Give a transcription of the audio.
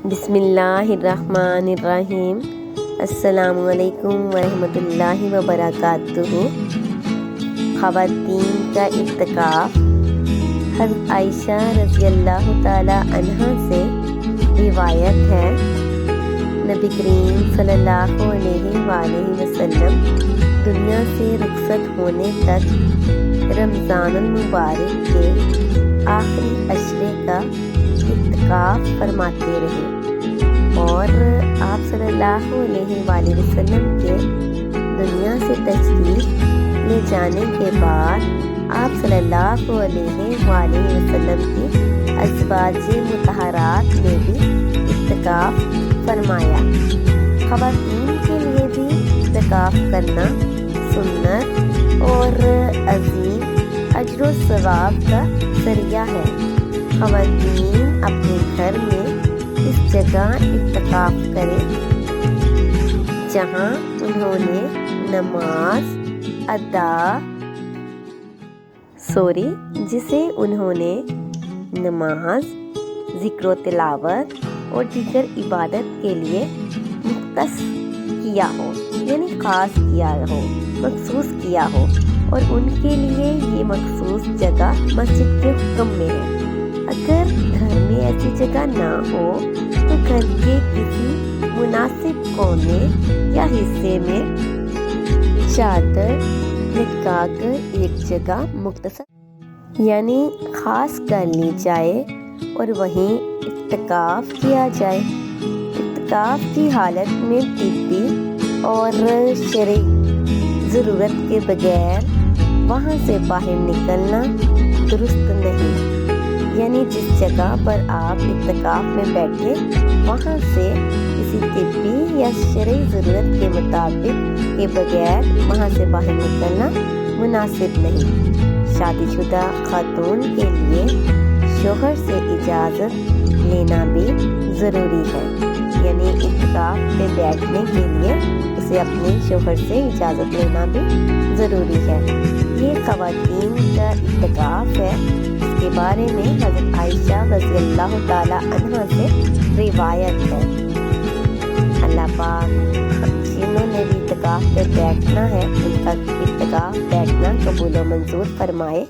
بسم اللہ الرحمن الرحیم۔ السلام علیکم ورحمۃ اللہ وبرکاتہ۔ خواتین کا اعتکاف۔ حضرت عائشہ رضی اللہ تعالی عنہا سے روایت ہے، نبی کریم صلی اللہ علیہ وآلہ وسلم دنیا سے رخصت ہونے تک رمضان المبارک کے آخری عشرے کا اعتکاف فرماتے رہے، اور آپ صلی اللہ علیہ وآلہ وسلم کے دنیا سے تشریف لے جانے کے بعد آپ صلی اللہ علیہ وآلہ وسلم کی ازواج مطہرات نے بھی اعتکاف فرمایا۔ خواتین کے لیے بھی اعتکاف کرنا سنت اور عظیم اجر و ثواب کا ذریعہ ہے۔ خواتین اپنے گھر میں اس جگہ اعتکاف کریں جہاں انہوں نے نماز، ذکر و تلاوت اور دیگر عبادت کے لیے مختص کیا ہو، یعنی خاص کیا ہو، مخصوص کیا ہو، اور ان کے لیے یہ مخصوص جگہ مسجد کے حکم میں ہے۔ اگر گھر میں ایسی جگہ نہ ہو تو گھر کے کسی مناسب کونے یا حصے میں چادر لٹکا کر ایک جگہ مختصر یعنی خاص کر لی جائے اور وہیں اعتکاف کیا جائے۔ اعتکاف کی حالت میں طبی اور شرعی ضرورت کے بغیر وہاں سے باہر نکلنا درست نہیں، یعنی جس جگہ پر آپ اعتکاف میں بیٹھے وہاں سے کسی طبی یا شرعی ضرورت کے مطابق کے بغیر وہاں سے باہر نکلنا مناسب نہیں۔ شادی شدہ خاتون کے لیے شوہر سے اجازت لینا بھی ضروری ہے، یعنی اعتکاف میں بیٹھنے کے لیے اسے اپنے شوہر سے اجازت لینا بھی ضروری ہے۔ یہ خواتین کا اعتکاف ہے، اس کے بارے میں حضرت عائشہ رضی اللہ تعالی عنہا سے روایت ہے۔ اللہ پاک جنہوں نے بھی اعتکاف پہ بیٹھنا ہے ان کا اعتکاف بیٹھنا قبول و منظور فرمائے۔